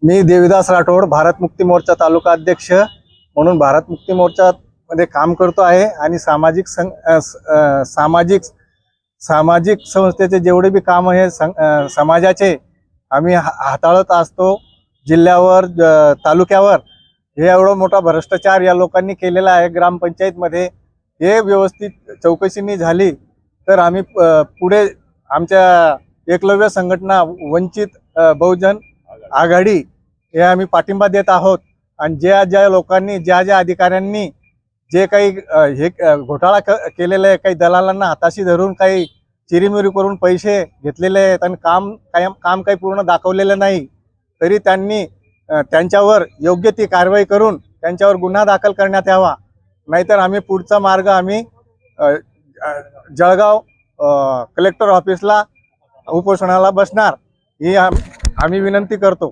मी देविदास राठोड, भारत मुक्ती मोर्चा तालुका अध्यक्ष म्हणून भारत मुक्ती मोर्चा मध्ये काम करतो आहे आणि सामाजिक संस्थेचे जेवढे बी काम आहे समाजाचे आम्ही हाताळत असतो। जिल्ह्यावर तालुक्यावर हे एवढं मोठा भ्रष्टाचार या लोकांनी केलेला आहे ग्रामपंचायत मध्ये, हे व्यवस्थित चौकशीनी झाली तर आम्ही पुढे आमच्या एकलव्य संघटना वंचित बहुजन आघाडी हे आम्ही पाठिंबा देत आहोत। आणि ज्या लोकांनी ज्या अधिकाऱ्यांनी जे काही हे घोटाळा केलेले आहे, काही दलालांना हाताशी धरून काही चिरीमिरी करून पैसे घेतलेले आहेत आणि काम काही पूर्ण दाखवलेलं नाही, तरी त्यांनी त्यांच्यावर योग्य ती कारवाई करून त्यांच्यावर गुन्हा दाखल करण्यात यावा। नाहीतर आम्ही पुढचा मार्ग आम्ही जळगाव कलेक्टर ऑफिसला उपोषणाला बसणार ही आम्ही विनंती करतो।